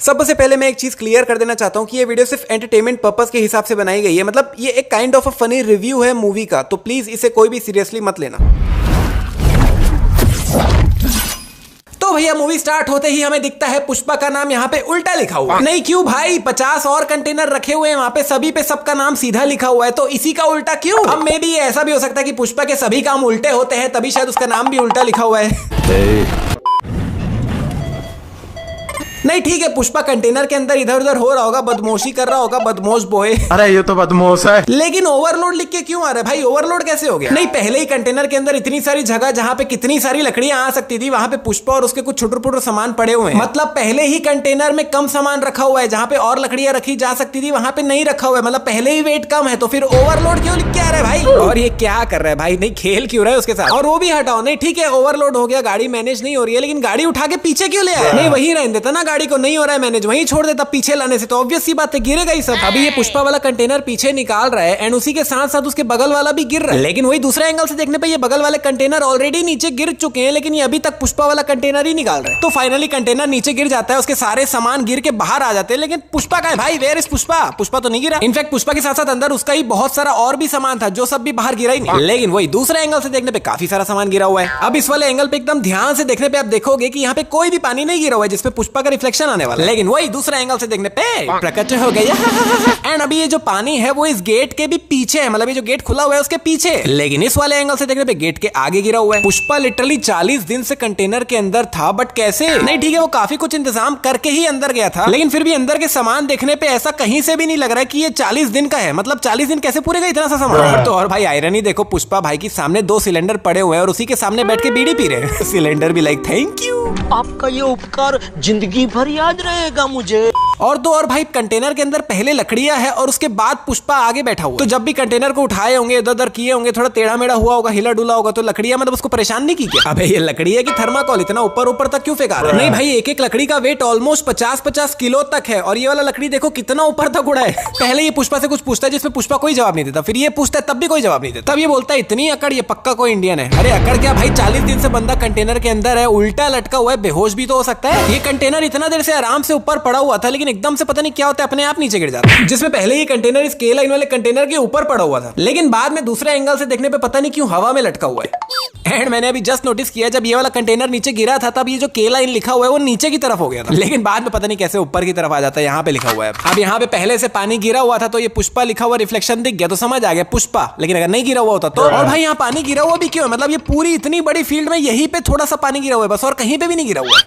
सबसे पहले मैं एक चीज क्लियर कर देना चाहता हूँ कि ये वीडियो सिर्फ एंटरटेनमेंट पर्पस के हिसाब से बनाई गई है। मतलब ये एक kind of a funny review है मूवी का, तो प्लीज इसे कोई भी सीरियसली मत लेना। तो भैया मूवी स्टार्ट होते ही हमें दिखता है पुष्पा का नाम यहाँ पे उल्टा लिखा हुआ। नहीं क्यों भाई, 50 और कंटेनर रखे हुए हैं वहाँ पे, सभी पे सबका नाम सीधा लिखा हुआ है, तो इसी का उल्टा क्यों? अब मे भी ऐसा भी हो सकता है कि पुष्पा के सभी काम उल्टे होते हैं, तभी शायद उसका नाम भी उल्टा लिखा हुआ है। नहीं ठीक है, पुष्पा कंटेनर के अंदर इधर उधर हो रहा होगा, बदमाशी कर रहा होगा, बदमाश बॉय। अरे ये तो बदमाश है। लेकिन ओवरलोड लिख के क्यों आ रहा है भाई? ओवरलोड कैसे हो गया? नहीं, पहले ही कंटेनर के अंदर इतनी सारी जगह जहाँ पे कितनी सारी लकड़ियां आ सकती थी, वहां पे पुष्पा और उसके कुछ छुटर पुटर सामान पड़े हुए हैं। मतलब पहले ही कंटेनर में कम सामान रखा हुआ है, जहाँ पे और लकड़ियां रखी जा सकती थी वहां पे नहीं रखा हुआ है। मतलब पहले ही वेट कम है, तो फिर ओवरलोड क्यों लिख के आ रहा है भाई? और ये क्या कर रहा है भाई? नहीं खेल क्यों रहा है उसके साथ? और वो भी हटाओ। नहीं ठीक है, ओवरलोड हो गया, गाड़ी मैनेज नहीं हो रही है, लेकिन गाड़ी उठा के पीछे क्यों ले आया? नहीं वही रहने देता ना, गाड़ी को नहीं हो रहा है वहीं छोड़ देता पीछे लाने से, तो ऑब्वियस सी बात है गिरेगा ही सब। अभी ये पुष्पा वाला कंटेनर पीछे निकाल रहा है एंड उसी के साथ साथ उसके बगल वाला भी गिर रहा है, लेकिन वही दूसरे एंगल से देखने पे ये बगल वाले कंटेनर ऑलरेडी नीचे गिर चुके हैं, लेकिन ये अभी तक पुष्पा वाला कंटेनर ही निकाल रहा है। तो फाइनली कंटेनर नीचे गिर जाता है, उसके सारे सामान गिर के बाहर आ जाते हैं, लेकिन पुष्पा का है भाई? Where is Pushpa? पुष्पा तो नहीं गिरा। इनफैक्ट पुष्पा के साथ साथ अंदर उसका ही बहुत सारा और भी सामान था जो सब भी बाहर गिरा ही नहीं, लेकिन वही दूसरे एंगल से देखने पे काफी सारा सामान गिरा हुआ है। अब इस वाले एंगल पे एकदम ध्यान से देखने पे आप देखोगे कि यहाँ पे कोई भी पानी नहीं गिरा हुआ है जिसपे पुष्पा का रिफ्लेक्शन आने वाला है, लेकिन वही दूसरा एंगल से देखने पे प्रकट हो गया। एंड अभी ये जो पानी है वो इस गेट के भी पीछे है, मतलब ये जो गेट खुला हुआ है उसके पीछे, लेकिन इस वाले एंगल से देखने पे गेट के आगे गिरा हुआ है। पुष्पा लिटरली 40 दिन से कंटेनर के अंदर था, बट कैसे? नहीं ठीक है, वो काफी कुछ इंतजाम करके ही अंदर गया था, लेकिन फिर भी अंदर के सामान देखने पे ऐसा कहीं से भी नहीं लग रहा है कि ये 40 दिन का है। मतलब 40 दिन कैसे पूरे गए इतना सा सामान? तो और भाई आयरन ही देखो, पुष्पा भाई के सामने 2 सिलेंडर पड़े हुए हैं और उसी के सामने बैठ के बीड़ी पी रहे हैं। सिलेंडर भी लाइक थैंक यू, आपका ये उपकार जिंदगी भर याद रहेगा मुझे। और तो और भाई कंटेनर के अंदर पहले लकड़ियां है और उसके बाद पुष्पा आगे बैठा हुआ, तो जब भी कंटेनर को उठाए होंगे, इधर उधर किए होंगे, थोड़ा टेढ़ा मेढ़ा हुआ होगा, हिला डुला होगा, तो लकड़ियां मतलब उसको परेशान नहीं की क्या? अबे ये लकड़ी है कि थर्माकोल? इतना ऊपर ऊपर तक क्यों फेंका रहा है? नहीं भाई, एक एक लकड़ी का वेट ऑलमोस्ट 50-50 किलो तक है, और ये वाला लकड़ी देखो कितना ऊपर तक उड़ा है। पहले ये पुष्पा से कुछ पूछता है जिसमें पुष्पा कोई जवाब नहीं देता, फिर ये पूछता है तब भी कोई जवाब नहीं देता, तब ये बोलता है इतनी अकड़, ये पक्का कोई इंडियन है। अरे अकड़ क्या भाई, 40 दिन से बंदा कंटेनर के अंदर है, उल्टा लटका हुआ है, बेहोश भी तो हो सकता है। ये कंटेनर इतना देर से आराम से ऊपर पड़ा हुआ था, लेकिन एकदम से पता नहीं क्या होता है, अपने आप नीचे गिर जाता है। जिसमें पहले ये कंटेनर इस के लाइन वाले कंटेनर के ऊपर पड़ा हुआ था, लेकिन बाद में दूसरे एंगल से देखने पे पता नहीं क्यों हवा में लटका हुआ है। एंड मैंने अभी जस्ट नोटिस किया, जब ये वाला कंटेनर नीचे गिरा था तब ये जो के लाइन लिखा हुआ है वो नीचे की तरफ हो गया था, लेकिन बाद में पता नहीं कैसे ऊपर की तरफ आ जाता है। यहाँ पे लिखा हुआ है। अब यहाँ पे पहले से पानी गिरा हुआ था, तो ये पुष्पा लिखा हुआ रिफ्लेक्शन दिख गया, तो समझ आ गया पुष्पा, लेकिन अगर नहीं गिरा हुआ होता तो। और भाई यहाँ पानी गिरा हुआ भी क्यों है? मतलब ये पूरी इतनी बड़ी फील्ड में यहीं पे थोड़ा सा पानी गिरा हुआ है बस, और कहीं पे भी नहीं गिरा हुआ है।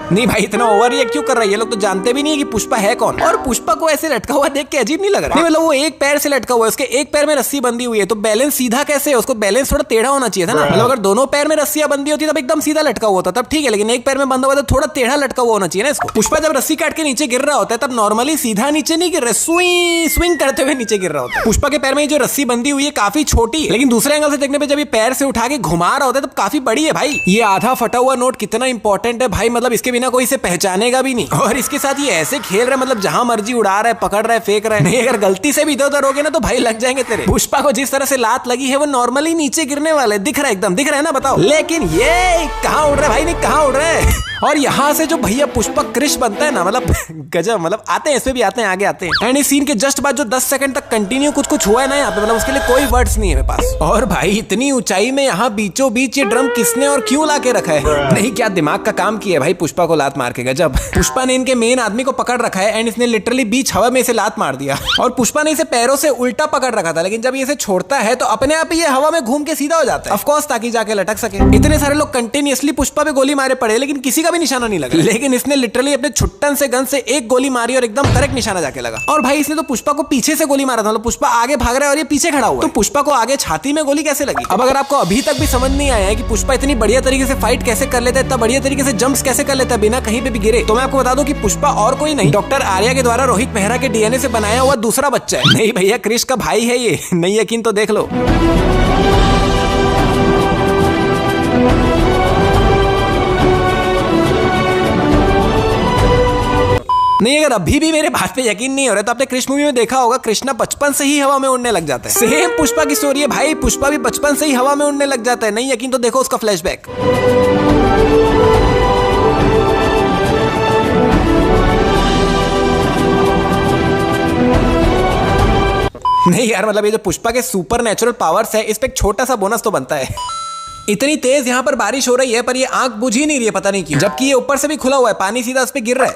नहीं भाई, इतना ओवर रिएक्ट क्यों कर रहा है? ये लोग तो जानते भी नहीं है कि पुष्पा है कौन। और पुष्पा को ऐसे लटका हुआ देख के अजीब नहीं लग रहा? नहीं मतलब वो एक पैर से लटका हुआ है, उसके एक पैर में रस्सी बंधी हुई है, तो बैलेंस सीधा कैसे है? उसको बैलेंस थोड़ा टेढ़ा होना चाहिए था ना। मतलब अगर दोनों पैर में रस्सियां बंधी होती तब एकदम सीधा लटका हुआ होता, तब ठीक है, लेकिन एक पैर में बंधा हुआ तो थोड़ा टेढ़ा लटका हुआ होना चाहिए ना इसको। पुष्पा जब रस्सी काट के नीचे गिर रहा होता है तब नॉर्मली सीधा नीचे नहीं गिर रहा, स्विंग करते हुए नीचे गिर रहा होता है। पुष्पा के पैर में जो रस्सी बंधी हुई है काफी छोटी, लेकिन दूसरे एंगल से देखने पे जब ये पैर से उठा के घुमा रहा होता है तब काफी बड़ी है भाई। ये आधा फटा हुआ नोट कितना इंपॉर्टेंट है भाई, मतलब इसके बिना कोई इसे पहचान भी नहीं। और इसके साथ ये ऐसे खेल रहा है, मतलब जहां मर्जी उड़ा रहा है, पकड़ रहा है, फेंक रहा है। नहीं अगर गलती से भी इधर उधर हो गए ना तो भाई लग जाएंगे तेरे। पुष्पा को जिस तरह से लात लगी है वो नॉर्मली नीचे गिरने वाले दिख रहा है, एकदम दिख रहा है ना, बताओ। लेकिन ये कहां उड़ रहा है भाई? नहीं कहां उड़ रहा है? और यहाँ से जो भैया पुष्पा क्रिश बनता है ना, मतलब गजब, मतलब आते हैं इसमें भी आते हैं, आगे आते हैं। एंड इस सीन के जस्ट बाद जो 10 सेकंड तक कंटिन्यू कुछ हुआ है ना यहाँ पे, मतलब उसके लिए कोई वर्ड्स नहीं है मेरे पास। और भाई इतनी ऊंचाई में यहाँ बीचों बीच ये ड्रम किसने और क्यों ला के रखा है? नहीं क्या दिमाग का काम किया है भाई पुष्पा को लात मार के, गजब। पुष्पा ने इनके मेन आदमी को पकड़ रखा है एंड इसने लिटरली बीच हवा में इसे लात मार दिया, और पुष्पा ने इसे पैरों से उल्टा पकड़ रखा था, लेकिन जब ये इसे छोड़ता है तो अपने आप ही ये हवा में घूम के सीधा हो जाता है, ऑफ कोर्स ताकि जाके लटक सके। इतने सारे लोग कंटिन्यूअसली पुष्पा पे गोली मारे पड़े, लेकिन किसी का भी निशाना नहीं लगा, लेकिन इसने लिटरली अपने छुट्टन से गन से एक गोली मारी और एकदम करेक्ट निशाना जाके लगा। और भाई इसने तो पुष्पा को पीछे से गोली मारा था, मतलब पुष्पा आगे भाग रहा है और ये पीछे खड़ा हुआ है, तो पुष्पा को आगे छाती में गोली कैसे लगी? अब अगर आपको अभी तक भी समझ नहीं आया है कि पुष्पा इतनी बढ़िया तरीके से फाइट कैसे कर लेता है, इतना बढ़िया तरीके से जंप्स कैसे कर लेता है बिना कहीं पे भी गिरे, तो मैं आपको बता दूं कि पुष्पा और कोई नहीं, डॉक्टर आर्या के द्वारा रोहित मेहरा के डीएनए से बनाया हुआ दूसरा बच्चा है। नहीं भैया, क्रिश का भाई है ये, नहीं यकीन तो देख लो। नहीं अगर अभी भी मेरे बात पे यकीन नहीं हो रहा तो आपने कृष्ण मूवी में देखा होगा, कृष्णा बचपन से ही हवा में उड़ने लग जाता है। सेम पुष्पा की स्टोरी है भाई, पुष्पा भी बचपन से ही हवा में उड़ने लग जाता है। नहीं यकीन तो देखो उसका फ्लैशबैक। नहीं यार, मतलब ये जो पुष्पा के सुपर नेचुरल पावर्स है, इस पे एक छोटा सा बोनस तो बनता है। इतनी तेज यहाँ पर बारिश हो रही है पर ये आंख बुझ ही नहीं रही है, पता नहीं क्यों, जबकि ये ऊपर से भी खुला हुआ है, पानी सीधा उस पे गिर रहा है।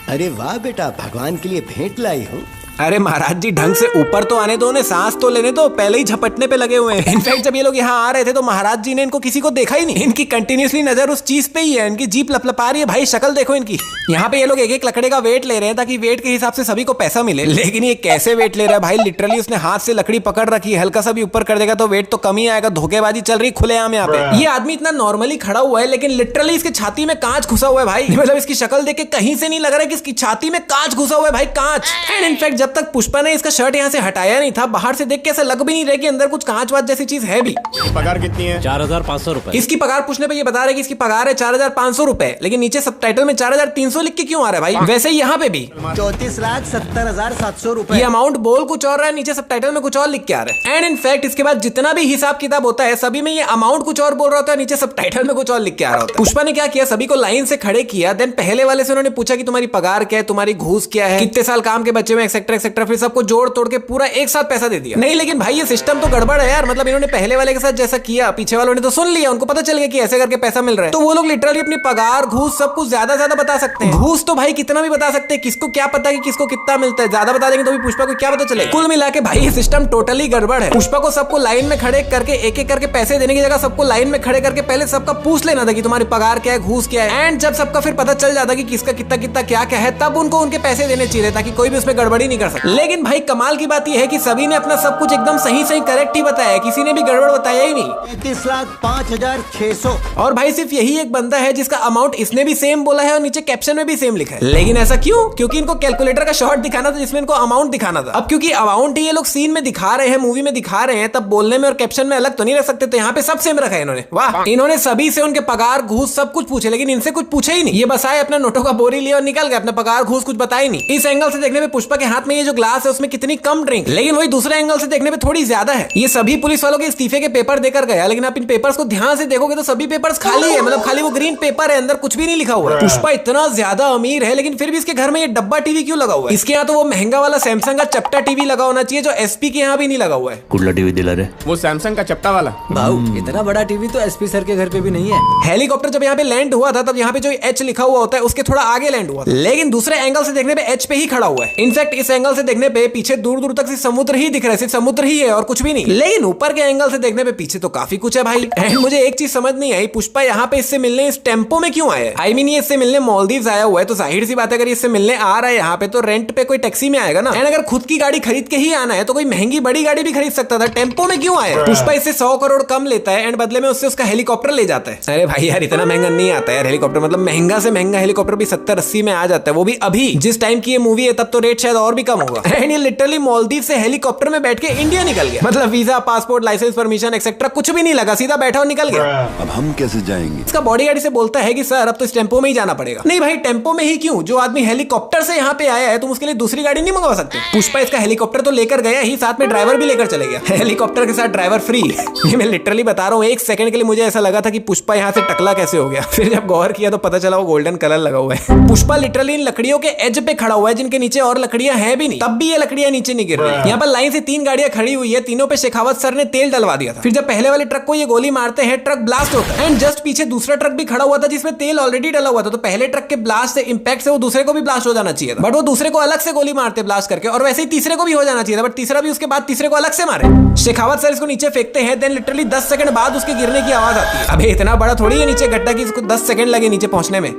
अरे वाह बेटा, भगवान के लिए भेंट लाई हूँ। अरे महाराज जी, ढंग से ऊपर तो आने दो, उन्हें सांस तो लेने दो, पहले ही झपटने पे लगे हुए हैं। इनफैक्ट जब ये लोग यहाँ आ रहे थे तो महाराज जी ने इनको किसी को देखा ही नहीं। इनकी कंटिन्यूसली नजर उस चीज पे ही है, इनकी जीप लपलपा रही है। भाई शक्ल देखो इनकी। यहाँ पे ये लोग एक एक लकड़े का वेट ले रहे हैं ताकि वेट के हिसाब से सभी को पैसा मिले, लेकिन ये कैसे वेट ले रहा है भाई? लिटरली उसने हाथ से लकड़ी पकड़ रखी है, हल्का सा भी ऊपर कर देगा तो वेट तो कम ही आएगा। धोखेबाजी चल रही खुलेआम यहाँ पे। ये आदमी इतना नॉर्मली खड़ा हुआ है लेकिन लिटरली इसके छाती में कांच घुसा हुआ है भाई। मतलब इसकी शक्ल देख के कहीं से नहीं लग रहा है कि इसकी छाती में कांच घुसा हुआ है भाई, कांच। एंड इनफैक्ट जब तक पुष्पा ने शर्ट यहाँ से हटाया नहीं था, बाहर से देख के ऐसा लग भी नहीं रहा कि अंदर कुछ कांच वाच जैसी चीज है भी। पगार कितनी है? 4,500 रुपए। इसकी पगार पूछने पे ये बता रहे कि इसकी पगार है 4,500 रुपए, लेकिन नीचे सबटाइटल में 4,300 लिख के क्यों आ रहा है भाई? वैसे यहाँ पे भी 34,70,700 रुपए। ये अमाउंट बोल कुछ और रहा है, नीचे सबटाइटल में कुछ और लिख के आ रहा है। एंड इनफैक्ट इसके बाद जितना भी हिसाब किताब होता है सभी में ये अमाउंट कुछ और बोल रहा होता है, नीचे सबटाइटल में कुछ और लिख के आ रहा होता है। पुष्पा ने क्या किया, सभी को लाइन से खड़े किया, देन पहले वाले से उन्होंने पूछा कि तुम्हारी पगार क्या है, तुम्हारी घूस क्या है, कितने साल काम के बच्चे में, एक्सेट्रा एक्सेट्रा। फिर सबको जोड़ तोड़ के पूरा एक साथ पैसा दे दिया। नहीं लेकिन भाई ये सिस्टम तो गड़बड़ है यार। मतलब इन्होंने पहले वाले के साथ जैसा किया, पीछे वालों ने तो सुन लिया, उनको पता चल गया कि ऐसे करके पैसा मिल रहा है, तो वो लोग लिटरली अपनी पगार घूस सब कुछ ज्यादा ज्यादा बता सकते हैं। घूस तो भाई कितना भी बता सकते हैं, किसको क्या पता कि किसको कितना मिलता है, ज्यादा बता देंगे तो भी पुष्पा को क्या पता चले। कुल मिला के भाई ये सिस्टम टोटली गड़बड़ है। पुष्पा को सबको लाइन में खड़े करके एक एक करके पैसे देने की जगह सबको लाइन में खड़े करके पहले सबका पूछ लेना था कि तुम्हारी पगार क्या है, घूस क्या है। एंड जब सबका फिर पता चल जाता कि किसका कितना कितना क्या क्या है, तब उनको उनके पैसे देने चाहिए ताकि कोई भी उसमें गड़बड़ी नहीं कर सके। लेकिन भाई कमाल की बात यह है कि सभी ने अपना सब कुछ एकदम सही सही करेक्ट ही बताया, किसी ने भी गड़बड़ बताया ही नहीं। 33,05,600। और भाई सिर्फ यही एक बंदा है जिसका अमाउंट इसने भी सेम बोला है और नीचे कैप्शन में भी सेम लिखा है। लेकिन ऐसा क्यों? क्योंकि इनको कैलकुलेटर का शॉट दिखाना था जिसमें इनको अमाउंट दिखाना था। अब क्योंकि अमाउंट ही ये लोग सीन में दिखा रहे हैं, मूवी में दिखा रहे हैं, तब बोलने में और कैप्शन में अलग तो नहीं रख सकते, तो यहाँ पे सब सेम रखा है इन्होंने। वाह, इन्होंने सभी से उनके पगार घूस सब कुछ पूछे, लेकिन इनसे कुछ पूछे ही नहीं। ये बस आए, अपना नोटों का बोरी लिया और निकल गए, अपना पगार घूस कुछ बताया नहीं। इस एंगल से देखने पे पुष्पा के हाथ में ये जो ग्लास है उसमें कितनी कम ड्रिंक, लेकिन वही दूसरे एंगल से देखने पे थोड़ी ज्यादा है। ये सभी पुलिस वालों के इस्तीफे के पेपर देकर गया, लेकिन आप इन पेपर्स को ध्यान से देखोगे तो सभी पेपर्स खाली है। मतलब खाली वो ग्रीन पेपर है, अंदर कुछ भी नहीं लिखा हुआ है। पुष्पा इतना ज्यादा अमीर है लेकिन फिर भी इसके घर में ये डब्बा टीवी क्यों लगा हुआ है? इसके यहाँ तो वो महंगा वाला सैमसंग का चपटा टीवी लगा होना चाहिए जो एसपी के यहाँ भी नहीं लगा हुआ है। कुल्ला टीवी दिला रहे, वो सैमसंग का चपटा वाला। भाऊ इतना बड़ा टीवी तो एसपी सर के घर पे भी नहीं है। हेलीकॉप्टर जब यहाँ पे लैंड हुआ था तब यहाँ पे जो एच लिखा हुआ होता है उसके थोड़ा आगे लैंड हुआ था, लेकिन दूसरे एंगल से देखने पे एच पे ही खड़ा हुआ है। इनफैक्ट इस एंगल से देखने पे पीछे दूर दूर तक समुद्र ही दिख रहा है, सिर्फ समुद्र ही है और कुछ भी नहीं। लेकिन ऊपर के एंगल से देखने पे पीछे तो काफी कुछ है भाई। एंड मुझे एक चीज समझ नहीं आई, पुष्पा यहाँ पे इससे मिलने इस टेम्पो में क्यों आया? आई मीन ये इससे मिलने मालदीव्स आया हुआ है, तो जाहिर सी बात है अगर इससे मिलने आ रहा है यहाँ पे तो रेंट पे कोई टैक्सी में आएगा ना। एंड अगर खुद की गाड़ी खरीद के ही आना है तो कोई महंगी बड़ी गाड़ी भी खरीद सकता था, टेम्पो में क्यों आया? पुष्पा इससे 100 करोड़ कम लेता है एंड बदले में उससे उसका हेलीकॉप्टर ले जाता है। अरे भाई यार इतना महंगा नहीं आता है हेलीकॉप्टर, मतलब महंगा से महंगा हेलीकॉप्टर भी 70-80 में आ जाता है, वो भी अभी जिस टाइम की ये मूवी है तब तो रेट शायद और भी कम होगा। एंड ये लिटरली मालदीव से हेलीकॉप्टर में बैठ के इंडिया निकल गया, मतलब visa, passport, licence, permission etcetera कुछ भी नहीं लगा, सीधा बैठा और निकल गया। अब हम कैसे जाएंगे? इसका बॉडीगार्ड से बोलता है कि सर अब तो इस टेम्पो में ही जाना पड़ेगा। नहीं भाई टेम्पो में ही क्यों? जो आदमी हेलीकॉप्टर से यहाँ पे आया है तुम उसके लिए दूसरी गाड़ी नहीं मंगवा सकते? पुष्पा इसका हेलीकॉप्टर तो लेकर गया ही, साथ में ड्राइवर भी लेकर चले गया। हेलीकॉप्टर के साथ ड्राइवर फ्री। ये मैं लिटरली बता रहा हूँ, एक सेकंड के लिए मुझे ऐसा लगा था कि पुष्पा यहाँ से टकला कैसे हो गया, फिर जब गौर किया तो पता चला वो गोल्डन कलर लगा हुआ है। पुष्पा लिटरली इन लकड़ियों के एज पे खड़ा हुआ है जिनके नीचे और लकड़ियां हैं भी नहीं, तब भी ये लकड़ियां नीचे नहीं गिर रही। यहाँ पर लाइन से 3 गाड़ियां खड़ी हुई है, तीनों पे शेखावत सर ने तेल डलवा दिया था। फिर जब पहले वाले ट्रक को ये गोली मारते हैं ट्रक ब्लास्ट होता है, एंड जस्ट पीछे दूसरा ट्रक भी खड़ा हुआ था जिसमें तेल ऑलरेडी डला हुआ था, तो पहले ट्रक के ब्लास्ट से इंपैक्ट से वो दूसरे को भी ब्लास्ट हो जाना चाहिए था, बट वो दूसरे को अलग से गोली मारते ब्लास्ट करके, और वैसे ही तीसरे को भी हो जाना चाहिए था, बट तीसरा भी उसके बाद तीसरे को अलग से मारे। शेखावत सर इसको नीचे फेंकते हैं, देन लिटरली 10 सेकंड बाद उसके गिरने की आवाज आती है। अबे इतना बड़ा थोड़ी है नीचे गड्ढा कि इसको 10 सेकंड लगे नीचे पहुंचने में।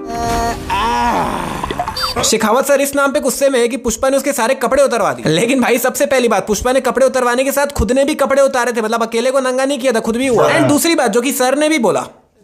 शेखावत सर इस नाम पे गुस्से में है कि पुष्पा ने उसके सारे कपड़े उतरवा दिए। लेकिन भाई सबसे पहली बात, पुष्पा ने कपड़े उतरवाने के साथ खुद ने भी कपड़े उतारे थे, मतलब अकेले को नंगा नहीं किया था, खुद भी हुआ। एंड दूसरी बात जो कि सर ने भी बोला,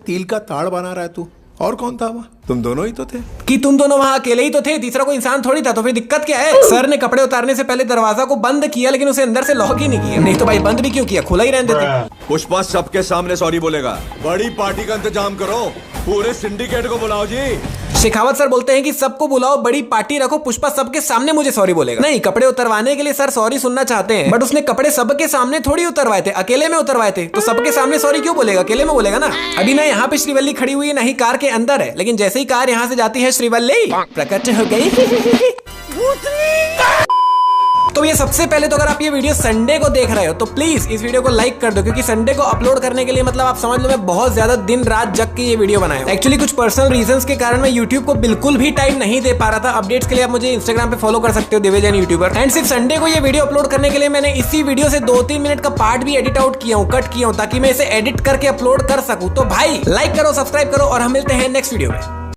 तिल का ताड़ बना रहा है तू, और कौन था वहाँ? तुम दोनों ही तो थे। कि तुम दोनों वहां अकेले ही तो थे, तीसरा कोई इंसान थोड़ी था, तो फिर दिक्कत क्या है? सर ने कपड़े उतारने से पहले दरवाजा को बंद किया, लेकिन उसे अंदर से लॉक ही नहीं किया। नहीं तो भाई बंद भी क्यों किया, खुला ही रहने देते। पुष्पा सबके सामने सॉरी बोलेगा। बड़ी पार्टी का इंतजाम करो, पूरे सिंडिकेट को बुलाओ जी। शेखावत सर बोलते हैं कि सबको बुलाओ, बड़ी पार्टी रखो, पुष्पा सबके सामने मुझे सॉरी बोलेगा। नहीं, कपड़े उतरवाने के लिए सर सॉरी सुनना चाहते हैं, बट उसने कपड़े सबके सामने थोड़ी उतरवाए थे, अकेले में उतरवाए थे, तो सबके सामने सॉरी क्यों बोलेगा? अकेले में बोलेगा ना। अभी ना यहाँ पे श्रीवल्ली खड़ी हुई है, ना ही कार के अंदर है, लेकिन जैसे ही कार यहाँ से जाती है श्रीवल्ली प्रकट हो गई। तो ये सबसे पहले तो अगर आप ये वीडियो संडे को देख रहे हो तो प्लीज इस वीडियो को लाइक कर दो, क्योंकि संडे को अपलोड करने के लिए मतलब आप समझ लो मैं बहुत ज्यादा दिन रात जग के ये वीडियो बनाया। एक्चुअली कुछ पर्सनल रीजंस के कारण मैं यूट्यूब को बिल्कुल भी टाइम नहीं दे पा रहा था। अपडेट्स के लिए आप मुझे इंस्टाग्राम पे फॉलो कर सकते हो, दिव्यजैन यूट्यूबर। एंड सिर्फ संडे को ये वीडियो अपलोड करने के लिए मैंने इसी वीडियो से 2-3 मिनट का पार्ट भी एडिट आउट किया हूँ, कट किया हूँ, ताकि मैं इसे एडिट करके अपलोड कर सकूं। तो भाई लाइक करो, सब्सक्राइब करो और हम मिलते हैं नेक्स्ट वीडियो में।